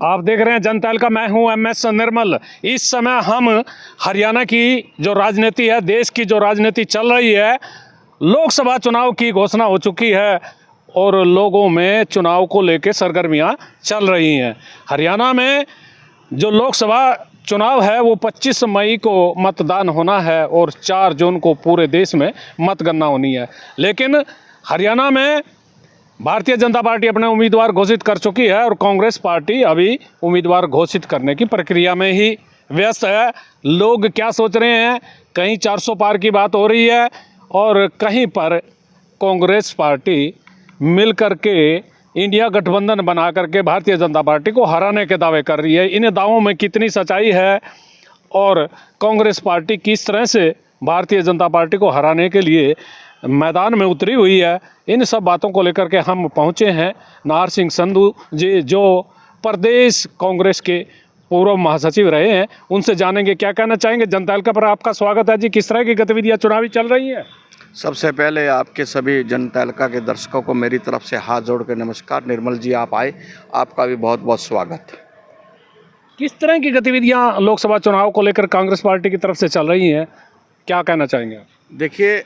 आप देख रहे हैं जनता दल का, मैं हूं MS निर्मल। इस समय हम हरियाणा की जो राजनीति है, देश की जो राजनीति चल रही है, लोकसभा चुनाव की घोषणा हो चुकी है और लोगों में चुनाव को लेकर सरगर्मियां चल रही हैं। हरियाणा में जो लोकसभा चुनाव है वो 25 मई को मतदान होना है और 4 जून को पूरे देश में मतगणना होनी है। लेकिन हरियाणा में भारतीय जनता पार्टी अपने उम्मीदवार घोषित कर चुकी है और कांग्रेस पार्टी अभी उम्मीदवार घोषित करने की प्रक्रिया में ही व्यस्त है। लोग क्या सोच रहे हैं, कहीं 400 पार की बात हो रही है और कहीं पर कांग्रेस पार्टी मिल करके इंडिया गठबंधन बना करके भारतीय जनता पार्टी को हराने के दावे कर रही है। इन दावों में कितनी सच्चाई है और कांग्रेस पार्टी किस तरह से भारतीय जनता पार्टी को हराने के लिए मैदान में उतरी हुई है, इन सब बातों को लेकर के हम पहुंचे हैं नाहर सिंह संधू जी, जो प्रदेश कांग्रेस के पूर्व महासचिव रहे हैं। उनसे जानेंगे क्या कहना चाहेंगे। जनता दल पर आपका स्वागत है जी। किस तरह की गतिविधियां चुनावी चल रही हैं? सबसे पहले आपके सभी जनता दल के दर्शकों को मेरी तरफ से हाथ जोड़ के नमस्कार। निर्मल जी आप आए, आपका भी बहुत बहुत स्वागत। किस तरह की गतिविधियां लोकसभा चुनाव को लेकर कांग्रेस पार्टी की तरफ से चल रही हैं, क्या कहना चाहेंगे आप? देखिए,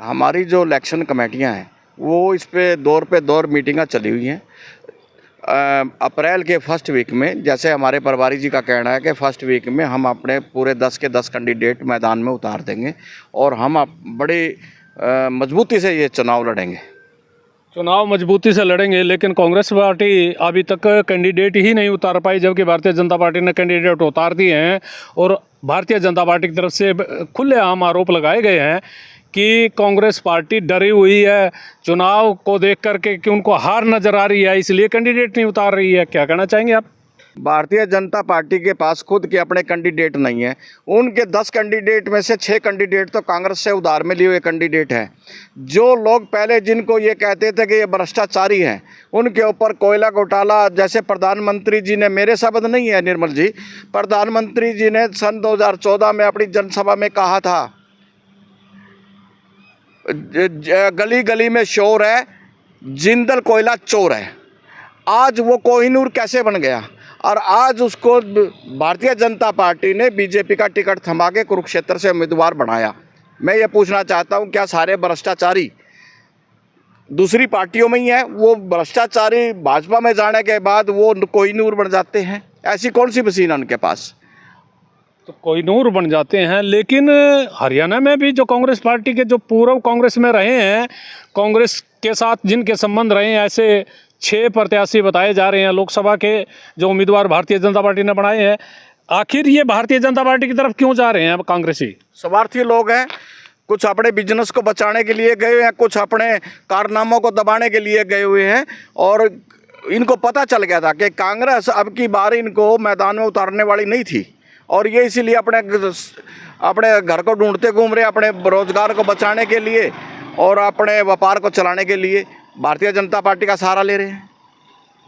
हमारी जो इलेक्शन कमेटियां हैं वो इस पे दौर मीटिंगां चली हुई हैं। अप्रैल के फर्स्ट वीक में, जैसे हमारे प्रभारी जी का कहना है कि फर्स्ट वीक में हम अपने पूरे 10 के 10 कैंडिडेट मैदान में उतार देंगे और हम बड़ी मजबूती से ये चुनाव लड़ेंगे। चुनाव मजबूती से लड़ेंगे, लेकिन कांग्रेस पार्टी अभी तक कैंडिडेट ही नहीं उतार पाई, जबकि भारतीय जनता पार्टी ने कैंडिडेट उतार दिए हैं और भारतीय जनता पार्टी की तरफ से खुलेआम आरोप लगाए गए हैं कि कांग्रेस पार्टी डरी हुई है चुनाव को देख करके कि उनको हार नजर आ रही है, इसलिए कैंडिडेट नहीं उतार रही है। क्या कहना चाहेंगे आप? भारतीय जनता पार्टी के पास खुद के अपने कैंडिडेट नहीं है। उनके 10 कैंडिडेट में से 6 कैंडिडेट तो कांग्रेस से उधार में लिए हुए कैंडिडेट हैं। जो लोग पहले जिनको ये कहते थे कि ये भ्रष्टाचारी हैं, उनके ऊपर कोयला घोटाला, जैसे प्रधानमंत्री जी ने, मेरे शब्द नहीं है निर्मल जी, प्रधानमंत्री जी ने सन 2014 में अपनी जनसभा में कहा था, गली गली में शोर है, जिंदल कोयला चोर है। आज वो कोहिनूर कैसे बन गया और आज उसको भारतीय जनता पार्टी ने बीजेपी का टिकट थमा के कुरुक्षेत्र से उम्मीदवार बनाया। मैं ये पूछना चाहता हूँ, क्या सारे भ्रष्टाचारी दूसरी पार्टियों में ही हैं? वो भ्रष्टाचारी भाजपा में जाने के बाद वो कोहिनूर बन जाते हैं? ऐसी कौन सी मशीन है उनके पास? तो कोहिनूर बन जाते हैं। लेकिन हरियाणा में भी जो कांग्रेस पार्टी के जो पूर्व कांग्रेस में रहे हैं, कांग्रेस के साथ जिनके संबंध रहे हैं, ऐसे 6 प्रत्याशी बताए जा रहे हैं लोकसभा के जो उम्मीदवार भारतीय जनता पार्टी ने बनाए हैं। आखिर ये भारतीय जनता पार्टी की तरफ क्यों जा रहे हैं कांग्रेसी? स्वार्थी लोग हैं, कुछ अपने बिजनेस को बचाने के लिए गए हैं, कुछ अपने कारनामों को दबाने के लिए गए हुए हैं और इनको पता चल गया था कि कांग्रेस अब की बार इनको मैदान में उतारने वाली नहीं थी और ये इसीलिए अपने घर को ढूंढते घूम रहे, अपने रोजगार को बचाने के लिए और अपने व्यापार को चलाने के लिए भारतीय जनता पार्टी का सहारा ले रहे हैं।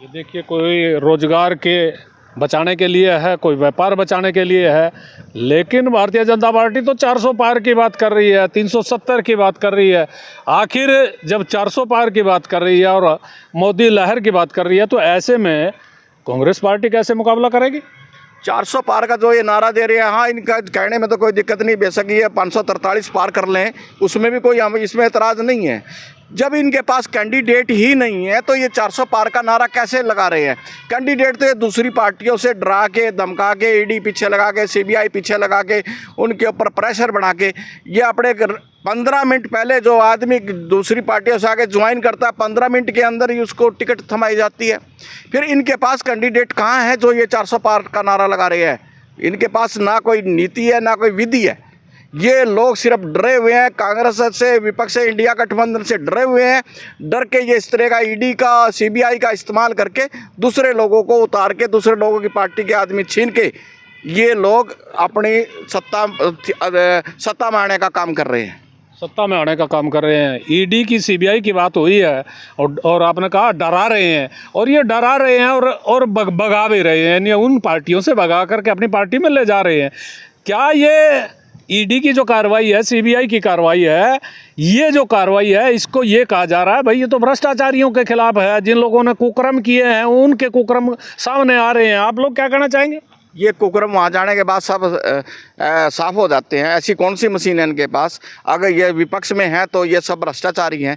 ये देखिए, कोई रोजगार के बचाने के लिए है, कोई व्यापार बचाने के लिए है, लेकिन भारतीय जनता पार्टी तो 400 पार की बात कर रही है, 370 की बात कर रही है। आखिर जब 400 पार की बात कर रही है और मोदी लहर की बात कर रही है, तो ऐसे में कांग्रेस पार्टी कैसे मुकाबला करेगी? 400 पार का जो ये नारा दे रहे हैं, हाँ, इनका कहने में तो कोई दिक्कत नहीं, बेशक ये 543 पार कर लें, उसमें भी कोई इसमें एतराज़ नहीं है। जब इनके पास कैंडिडेट ही नहीं है तो ये 400 पार का नारा कैसे लगा रहे हैं? कैंडिडेट तो ये दूसरी पार्टियों से डरा के, धमका के, ईडी पीछे लगा के, सीबीआई पीछे लगा के, उनके ऊपर प्रेशर बना के, ये अपने 15 मिनट पहले जो आदमी दूसरी पार्टियों से आके ज्वाइन करता है, 15 मिनट के अंदर ही उसको टिकट थमाई जाती है। फिर इनके पास कैंडिडेट कहाँ है जो ये 400 पार का नारा लगा रहे हैं? इनके पास ना कोई नीति है, ना कोई विधि है। ये लोग सिर्फ डरे हुए हैं, कांग्रेस से, विपक्ष से, इंडिया गठबंधन से डरे हुए हैं। डर के ये इस तरह का ईडी का, सीबीआई का इस्तेमाल करके दूसरे लोगों को उतार के, दूसरे लोगों की पार्टी के आदमी छीन के ये लोग अपनी सत्ता में आने का काम कर रहे हैं। सत्ता में आने का काम कर रहे हैं। ईडी की, सीबीआई की बात हुई है और आपने कहा डरा रहे हैं, और ये डरा रहे हैं और भगा भी रहे हैं, यानी उन पार्टियों से भगा करके अपनी पार्टी में ले जा रहे हैं। क्या ये ईडी की जो कार्रवाई है, सीबीआई की कार्रवाई है, ये जो कार्रवाई है, इसको ये कहा जा रहा है भाई ये तो भ्रष्टाचारियों के खिलाफ है, जिन लोगों ने कुकर्म किए हैं उनके कुकर्म सामने आ रहे हैं। आप लोग क्या कहना चाहेंगे? ये कुकर्म वहाँ जाने के बाद सब साफ हो जाते हैं। ऐसी कौन सी मशीन है इनके पास? अगर ये विपक्ष में है तो ये सब भ्रष्टाचारी हैं,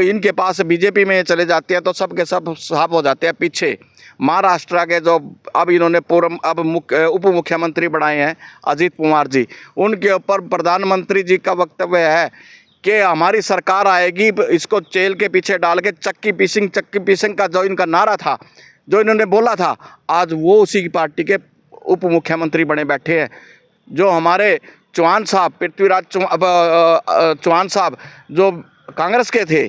इनके पास बीजेपी में चले जाते हैं तो सब के सब साफ हो जाते हैं। पीछे महाराष्ट्र के जो अब इन्होंने उप मुख्यमंत्री बनाए हैं अजीत कुमार जी, उनके ऊपर प्रधानमंत्री जी का वक्तव्य है कि हमारी सरकार आएगी, इसको जेल के पीछे डाल के चक्की पीसिंग का जो इनका नारा था, जो इन्होंने बोला था, आज वो उसी पार्टी के उप मुख्यमंत्री बने बैठे हैं। जो हमारे चौहान साहब, पृथ्वीराज चौहान साहब जो कांग्रेस के थे,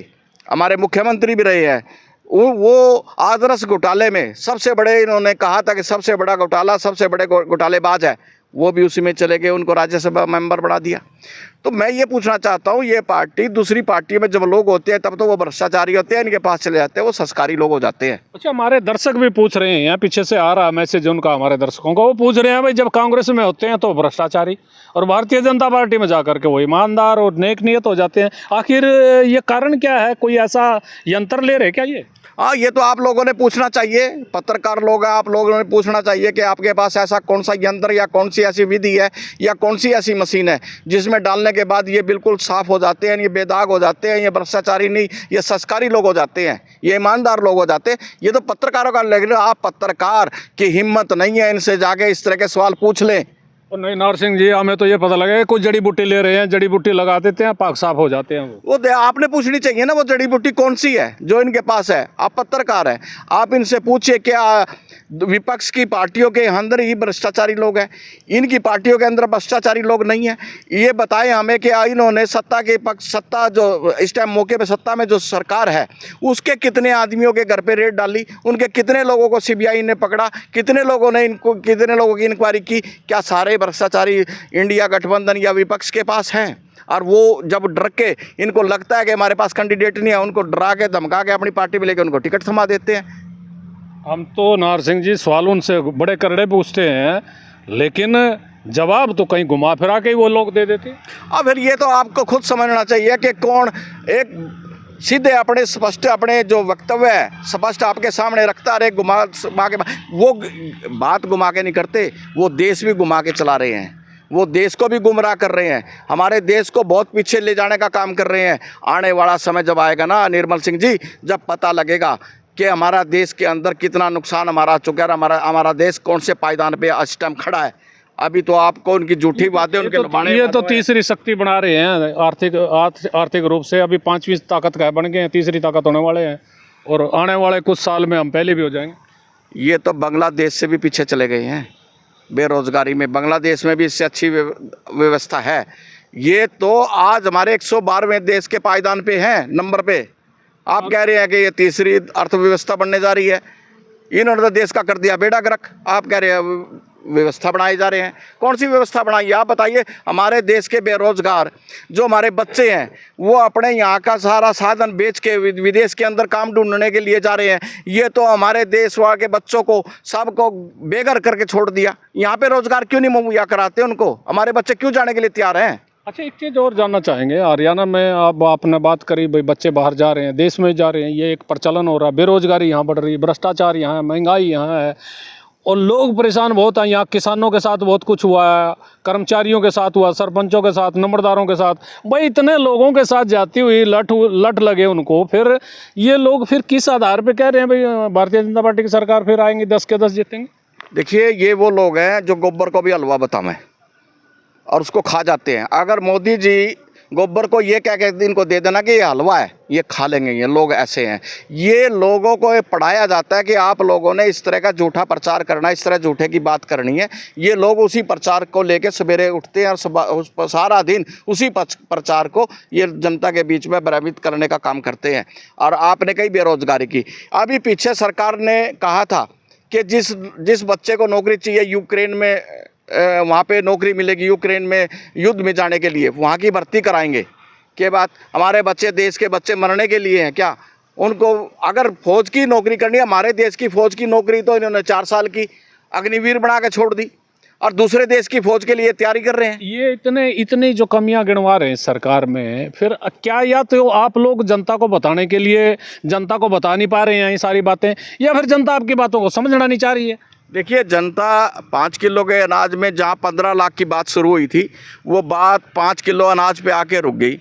हमारे मुख्यमंत्री भी रहे हैं, वो आदरस घोटाले में सबसे बड़े, इन्होंने कहा था कि सबसे बड़ा घोटाला, सबसे बड़े घोटालेबाज है, वो भी उसी में चले गए, उनको राज्यसभा मेंबर बना दिया। तो मैं ये पूछना चाहता हूँ, ये पार्टी दूसरी पार्टी में जब लोग होते हैं तब तो वो भ्रष्टाचारी होते हैं, इनके पास चले जाते हैं वो संस्कारी लोग हो जाते हैं। अच्छा, हमारे दर्शक भी पूछ रहे हैं, पीछे से आ रहा मैसेज उनका, हमारे दर्शकों का, वो पूछ रहे हैं भाई जब कांग्रेस में होते हैं तो भ्रष्टाचारी और भारतीय जनता पार्टी में जाकर के वो ईमानदार और नेक नियत हो जाते हैं। आखिर ये कारण क्या है? कोई ऐसा यंत्र ले रहे क्या ये? हाँ, ये तो आप लोगों ने पूछना चाहिए, पत्रकार लोग हैं, आप लोगों ने पूछना चाहिए कि आपके पास ऐसा कौन सा यंत्र या कौन सी ऐसी विधि है या कौन सी ऐसी मशीन है जिसमें डालने के बाद ये बिल्कुल साफ़ हो जाते हैं, ये बेदाग हो जाते हैं, ये भ्रष्टाचारी नहीं, ये संस्कारी लोग हो जाते हैं, ये ईमानदार लोग हो जाते हैं। ये तो पत्रकारों का, लेकिन आप पत्रकार की हिम्मत नहीं है इनसे जाके इस तरह के सवाल पूछ लें। और नहीं नरसिंह जी, हमें तो ये पता लगा कुछ जड़ी बूटी ले रहे हैं, जड़ी बूटी लगा देते हैं, पाक साफ हो जाते हैं। वो आपने पूछनी चाहिए ना, वो जड़ी बूटी कौन सी है जो इनके पास है। आप पत्रकार हैं, आप इनसे पूछिए क्या विपक्ष की पार्टियों के अंदर ही भ्रष्टाचारी लोग हैं, इनकी पार्टियों के अंदर भ्रष्टाचारी लोग नहीं हैं? ये बताएं हमें कि इन्होंने सत्ता जो इस टाइम मौके पे सत्ता में जो सरकार है उसके कितने आदमियों के घर पे रेड डाली, उनके कितने लोगों को सीबीआई ने पकड़ा, कितने लोगों की इंक्वायरी की? क्या सारे भ्रष्टाचारी इंडिया गठबंधन या विपक्ष के पास हैं? और वो जब डर के, इनको लगता है कि हमारे पास कैंडिडेट नहीं है, उनको डरा के धमका के अपनी पार्टी में लेकर उनको टिकट थमा देते हैं। हम तो नरसिंह जी सवाल उनसे बड़े करड़े पूछते हैं, लेकिन जवाब तो कहीं घुमा फिरा के ही वो लोग दे देते हैं। अब फिर ये तो आपको खुद समझना चाहिए कि कौन एक सीधे अपने स्पष्ट अपने जो वक्तव्य है स्पष्ट आपके सामने रखता रहे, घुमा के वो बात घुमा के नहीं करते, वो देश भी घुमा के चला रहे हैं, वो देश को भी गुमराह कर रहे हैं, हमारे देश को बहुत पीछे ले जाने का काम कर रहे हैं। आने वाला समय जब आएगा ना निर्मल सिंह जी, जब पता लगेगा कि हमारा देश के अंदर कितना नुकसान हमारा चुका है, हमारा देश कौन से पायदान पे इस टाइम खड़ा है। अभी तो आपको उनकी झूठी बातें उनके ये तो तीसरी शक्ति बना रहे हैं आर्थिक रूप से, अभी 5वीं ताकत का बन गए हैं, तीसरी ताकत होने वाले हैं और आने वाले कुछ साल में हम पहले भी हो जाएंगे। ये तो बांग्लादेश से भी पीछे चले गए हैं बेरोजगारी में, बांग्लादेश में भी इससे अच्छी व्यवस्था है। ये तो आज हमारे 112वें देश के पायदान पे हैं, नंबर पे। आप कह रहे हैं कि ये तीसरी अर्थव्यवस्था बनने जा रही है, इन्होंने तो देश का कर दिया बेड़ा गर्क। आप कह रहे हैं व्यवस्था बनाए जा रहे हैं, कौन सी व्यवस्था बनाई? आप बताइए। हमारे देश के बेरोजगार जो हमारे बच्चे हैं वो अपने यहाँ का सारा साधन बेच के विदेश के अंदर काम ढूंढने के लिए जा रहे हैं। ये तो हमारे देश के बच्चों को सबको बेघर करके छोड़ दिया। यहाँ पे रोजगार क्यों नहीं मुहैया कराते उनको? हमारे बच्चे क्यों जाने के लिए तैयार हैं? अच्छा, एक चीज़ और जानना चाहेंगे, हरियाणा में अब आपने बात करी भाई बच्चे बाहर जा रहे हैं, देश में जा रहे हैं, ये एक प्रचलन हो रहा है, बेरोजगारी यहाँ बढ़ रही है, भ्रष्टाचार यहाँ है, महंगाई यहाँ है और लोग परेशान बहुत हैं। यहाँ किसानों के साथ बहुत कुछ हुआ है, कर्मचारियों के साथ हुआ, सरपंचों के साथ, नंबरदारों के साथ, भाई इतने लोगों के साथ जाती हुई लट लगे उनको। फिर ये लोग फिर किस आधार पे कह रहे हैं भाई भारतीय जनता पार्टी की सरकार फिर आएंगी, 10 के 10 जीतेंगे? देखिए, ये वो लोग हैं जो गोबर को भी हलवा बताएं और उसको खा जाते हैं। अगर मोदी जी गोबर को ये कह के इनको दे देना कि ये हलवा है, ये खा लेंगे। ये लोग ऐसे हैं। ये लोगों को पढ़ाया जाता है कि आप लोगों ने इस तरह का झूठा प्रचार करना है, इस तरह झूठे की बात करनी है। ये लोग उसी प्रचार को लेके सवेरे उठते हैं और सारा दिन उसी प्रचार को ये जनता के बीच में भ्रमित करने का काम करते हैं। और आपने कही बेरोजगारी की, अभी पीछे सरकार ने कहा था कि जिस बच्चे को नौकरी चाहिए यूक्रेन में, वहाँ पे नौकरी मिलेगी, यूक्रेन में युद्ध में जाने के लिए वहाँ की भर्ती कराएंगे। के बाद हमारे बच्चे, देश के बच्चे मरने के लिए हैं क्या? उनको अगर फौज की नौकरी करनी है, हमारे देश की फौज की नौकरी तो इन्होंने 4 साल की अग्निवीर बना के छोड़ दी। और दूसरे देश की फौज के लिए तैयारी कर रहे हैं। ये इतनी जो कमियां गिनवा रहे हैं सरकार में, फिर क्या या तो आप लोग जनता को बताने के लिए जनता को बता नहीं पा रहे हैं ये सारी बातें, या फिर जनता आपकी बातों को समझना नहीं चाह रही है? देखिए, जनता 5 किलो के अनाज में जहाँ 15 लाख की बात शुरू हुई थी, वो बात 5 किलो अनाज पे आके रुक गई।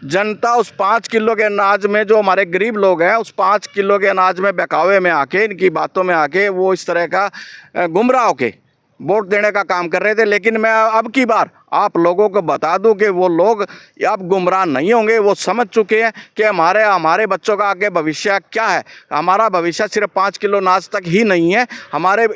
जनता उस 5 किलो के अनाज में, जो हमारे गरीब लोग हैं, उस 5 किलो के अनाज में बहकावे में आके, इनकी बातों में आके वो इस तरह का गुमराह होके वोट देने का काम कर रहे थे। लेकिन मैं अब की बार आप लोगों को बता दूं कि वो लोग अब गुमराह नहीं होंगे। वो समझ चुके हैं कि हमारे बच्चों का आगे भविष्य क्या है। हमारा भविष्य सिर्फ 5 किलो अनाज तक ही नहीं है।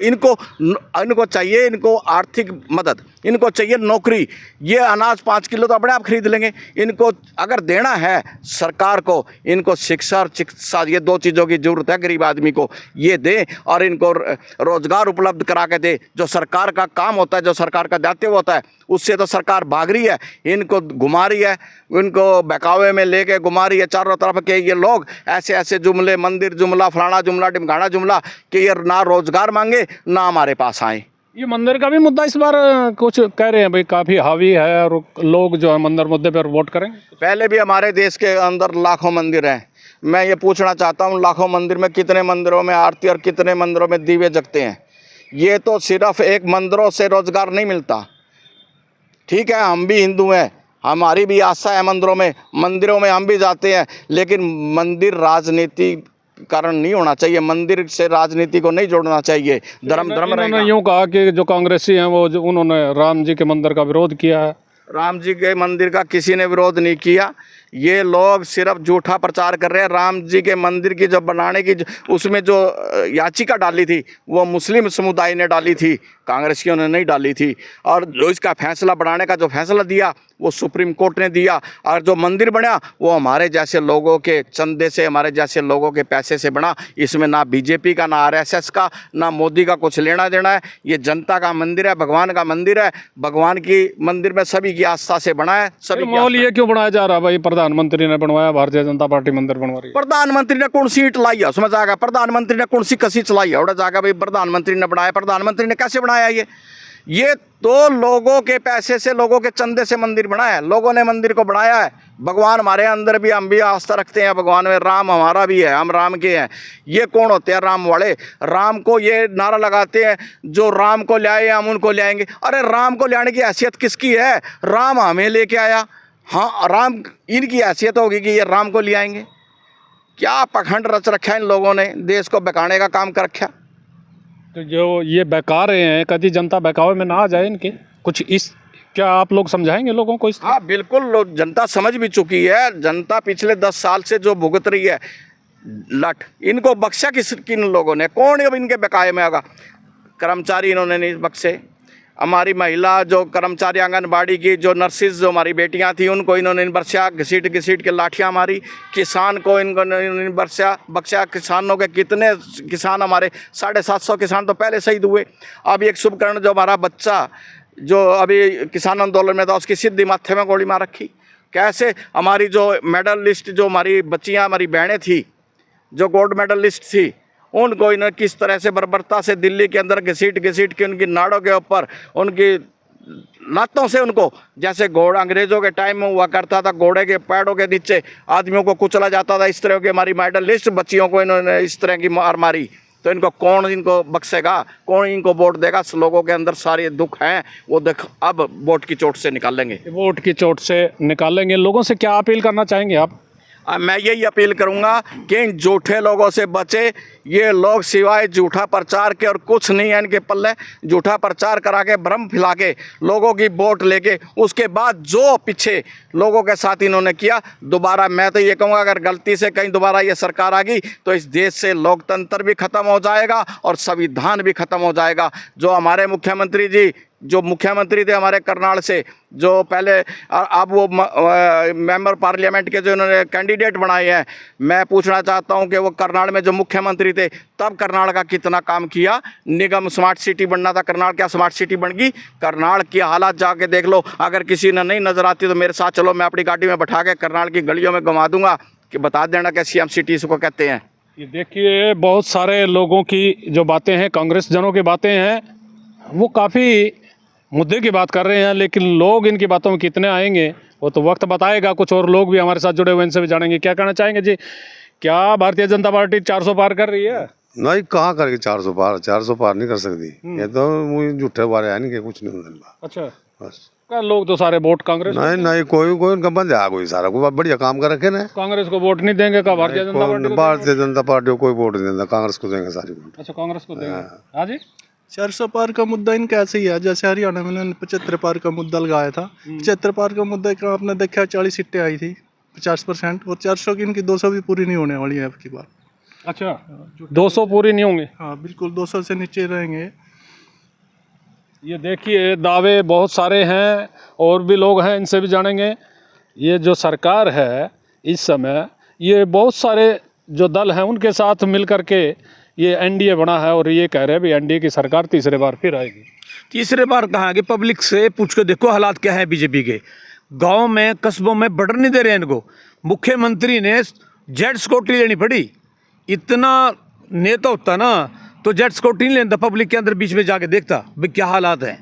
इनको चाहिए, इनको आर्थिक मदद, इनको चाहिए नौकरी। ये अनाज 5 किलो तो अपने आप खरीद लेंगे। इनको अगर देना है सरकार को, इनको शिक्षा और चिकित्सा, ये 2 चीज़ों की ज़रूरत है गरीब आदमी को। ये दे और इनको रोज़गार उपलब्ध करा के दे। जो सरकार का काम होता है, जो सरकार का दायित्व होता है, उससे तो सरकार भाग रही है, इनको घुमा रही है, इनको बहकावे में लेके घुमा रही है चारों तरफ के। ये लोग ऐसे जुमले, मंदिर जुमला, फलाना जुमला, ढिमकाना जुमला, कि ये ना रोज़गार मांगे ना हमारे पास आए। ये मंदिर का भी मुद्दा इस बार कुछ कह रहे हैं भाई, काफ़ी हावी है और लोग जो है मंदिर मुद्दे पर वोट करेंगे। पहले भी हमारे देश के अंदर लाखों मंदिर हैं। मैं ये पूछना चाहता हूँ, लाखों मंदिर में कितने मंदिरों में आरती और कितने मंदिरों में दीवे जगते हैं? ये तो सिर्फ एक मंदिरों से रोज़गार नहीं मिलता। ठीक है, हम भी हिंदू हैं, हमारी भी आस्था है मंदिरों में हम भी जाते हैं, लेकिन मंदिर राजनीति कारण नहीं होना चाहिए। मंदिर से राजनीति को नहीं जोड़ना चाहिए। धर्म उन्होंने यूँ कहा कि जो कांग्रेसी हैं वो उन्होंने राम जी के मंदिर का विरोध किया है। राम जी के मंदिर का किसी ने विरोध नहीं किया। ये लोग सिर्फ झूठा प्रचार कर रहे हैं। राम जी के मंदिर की जो बनाने की उसमें जो याचिका डाली थी, वो मुस्लिम समुदाय ने डाली थी, कांग्रेसियों ने नहीं डाली थी। और जो इसका फैसला बनाने का जो फैसला दिया, वो सुप्रीम कोर्ट ने दिया। और जो मंदिर बना, वो हमारे जैसे लोगों के चंदे से, हमारे जैसे लोगों के पैसे से बना। इसमें ना बीजेपी का, ना आरएसएस का, ना मोदी का कुछ लेना देना है। ये जनता का मंदिर है, भगवान का मंदिर है। भगवान की मंदिर में सभी की आस्था से बना है। सभी माहौल ये क्यों बनाया जा रहा है भाई? प्रधानमंत्री ने बनवाया, भारतीय जनता पार्टी मंदिर बनवा रही है। प्रधानमंत्री ने कौन सी ईंट लाई है उसमें जाकर? प्रधानमंत्री ने कौन सी कसी चलाई है? उड़ा जाकर भाई प्रधानमंत्री ने बनाया। प्रधानमंत्री ने कैसे बनाया? ये तो लोगों के पैसे से, लोगों के चंदे से मंदिर बना है। लोगों ने मंदिर को बनाया है। भगवान हमारे अंदर भी, हम भी आस्था रखते हैं भगवान में। राम हमारा भी है, हम राम के हैं। ये कौन होते हैं राम वाले? राम को ये नारा लगाते हैं, जो राम को ले आए हम उनको ले आएंगे। अरे राम को ले आने की हैसियत किसकी है? राम हमें लेके आया, हाँ राम इनकी हैसियत होगी कि ये राम को ले आएंगे? क्या पखंड रच रखा है इन लोगों ने, देश को बहकाने का काम कर रखा। तो जो ये बहका रहे हैं, कभी जनता बहकावे में ना आ जाए इनके कुछ, इस क्या आप लोग समझाएंगे लोगों को इस? हाँ बिल्कुल, जनता समझ भी चुकी है। जनता पिछले 10 साल से जो भुगत रही है लट, इनको बख्शा किन लोगों ने? कौन अब इनके बकाए में आगा? कर्मचारी इन्होंने नहीं बख्शे। हमारी महिला जो कर्मचारी आंगनबाड़ी की, जो नर्सिस, जो हमारी बेटियां थी, उनको इन्होंने बख्शा, घसीट के लाठियां मारी। किसान को इनको बख्शा। किसानों के कितने किसान, हमारे 750 किसान तो पहले शहीद हुए। अब एक शुभकर्ण जो हमारा बच्चा जो अभी किसान आंदोलन में था, उसकी सीधी माथे में गोली मार रखी। कैसे हमारी जो मेडलिस्ट, जो हमारी बच्चियाँ, हमारी बहनें थी, जो गोल्ड मेडलिस्ट थी, उनको इन्हें किस तरह से बर्बरता से दिल्ली के अंदर घसीट के उनकी नाड़ों के ऊपर, उनकी लातों से, उनको जैसे घोड़ा अंग्रेज़ों के टाइम में हुआ करता था, घोड़े के पैरों के नीचे आदमियों को कुचला जाता था, इस तरह की हमारी मेडलिस्ट बच्चियों को इन्होंने इस तरह की मार मारी। तो इनको कौन इनको बख्शेगा? कौन इनको वोट देगा? लोगों के अंदर सारे दुख हैं, वो दुख अब वोट की चोट से निकालेंगे। वोट की चोट से निकालेंगे। लोगों से क्या अपील करना चाहेंगे आप? मैं यही अपील करूंगा कि इन झूठे लोगों से बचे। ये लोग सिवाय झूठा प्रचार के और कुछ नहीं है इनके पल्ले। झूठा प्रचार करा के, भ्रम फैला के, लोगों की वोट लेके, उसके बाद जो पीछे लोगों के साथ इन्होंने किया, दोबारा मैं तो ये कहूँगा, अगर गलती से कहीं दोबारा ये सरकार आ गई तो इस देश से लोकतंत्र भी ख़त्म हो जाएगा और संविधान भी ख़त्म हो जाएगा। जो हमारे मुख्यमंत्री जी, जो मुख्यमंत्री थे हमारे करनाल से, जो पहले, अब वो मेंबर पार्लियामेंट के जो इन्होंने कैंडिडेट बनाए हैं, मैं पूछना चाहता हूं कि वो करनाल में जो मुख्यमंत्री थे, तब करनाल का कितना काम किया। निगम स्मार्ट सिटी बनना था, करनाल क्या स्मार्ट सिटी बन गई? करनाल की हालात जाके देख लो। अगर किसी ने नहीं नज़र आती तो मेरे साथ चलो, मैं अपनी गाड़ी में बैठा के करनाल की गलियों में घुमा दूंगा कि बता देना कि सीएम सिटी इसको कहते हैं। ये देखिए, बहुत सारे लोगों की जो बातें हैं, कांग्रेस जनों की बातें हैं, वो काफ़ी मुद्दे की बात कर रहे हैं, लेकिन लोग इनकी बातों में कितने आएंगे वो तो वक्त बताएगा। कुछ और लोग भी हमारे साथ जुड़े हुए, इनसे भी जानेंगे। क्या कहना चाहेंगे जी, क्या भारतीय जनता पार्टी 400 पार कर रही है? नहीं, कहाँ करेगी 400 पार नहीं कर सकती। ये तो मुझे झूठे बारे है नहीं कि कुछ नहीं होने। अच्छा, बस क्या लोग तो सारे वोट कांग्रेस नहीं कोई उनका बंद है, कोई सारा कोई बढ़िया काम कर रखे ना। कांग्रेस को वोट नहीं देंगे? क्या भारतीय जनता पार्टी को? भारतीय जनता पार्टी को कोई वोट नहीं देता, कांग्रेस को देंगे सारी वोट। अच्छा, कांग्रेस को देंगे। हाँ जी, 400 पार का मुद्दा इनका ऐसे ही है जैसे हरियाणा में इन्होंने 75 पार का मुद्दा लगाया था। 75 पार का मुद्दा का आपने देखा 40 सीटें आई थी, 50%, और 400 की इनकी 200 भी पूरी नहीं होने वाली है अब की बार। अच्छा, 200 पूरी नहीं होंगी? हाँ बिल्कुल, 200 से नीचे रहेंगे। ये देखिए, दावे बहुत सारे हैं और भी लोग हैं, इनसे भी जानेंगे। ये जो सरकार है इस समय, ये बहुत सारे जो दल हैं उनके साथ मिल कर के ये एनडीए बना है और ये कह रहे हैं भी एनडीए की सरकार तीसरे बार फिर आएगी। तीसरे बार कहाँ आगे? पब्लिक से पूछ के देखो हालात क्या है बीजेपी के। गांव में कस्बों में बढ़ नहीं दे रहे हैं इनको। मुख्यमंत्री ने जेट स्कूटी लेनी पड़ी। इतना नेता होता ना तो जेट स्कूटी नहीं लेता, पब्लिक के अंदर बीच में जाके देखता भाई क्या हालात हैं।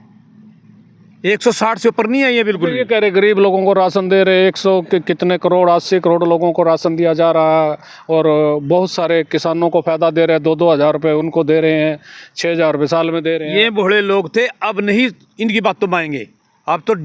160 से ऊपर नहीं आई है बिल्कुल। ये कह रहे गरीब लोगों को राशन दे रहे, 100 के कितने करोड़, 80 करोड़ लोगों को राशन दिया जा रहा है और बहुत सारे किसानों को फायदा दे रहे हैं। 2-2 हज़ार रुपये उनको दे रहे हैं, 6,000 रुपये साल में दे रहे हैं। ये भोले लोग थे, अब नहीं इनकी बात तो मानेंगे। अब तो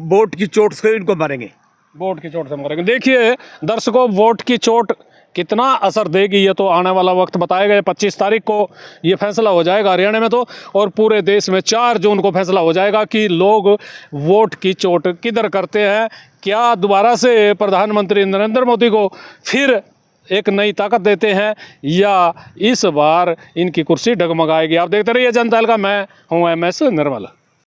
वोट की चोट से इनको मारेंगे। वोट की चोट से मारेंगे। देखिए दर्शकों, वोट की चोट कितना असर देगी ये तो आने वाला वक्त बताएगा। 25 तारीख को ये फैसला हो जाएगा हरियाणा में तो, और पूरे देश में 4 जून को फैसला हो जाएगा कि लोग वोट की चोट किधर करते हैं। क्या दोबारा से प्रधानमंत्री नरेंद्र मोदी को फिर एक नई ताकत देते हैं या इस बार इनकी कुर्सी डगमगाएगी? आप देखते रहिए जनता का। मैं हूँ MS निर्मल।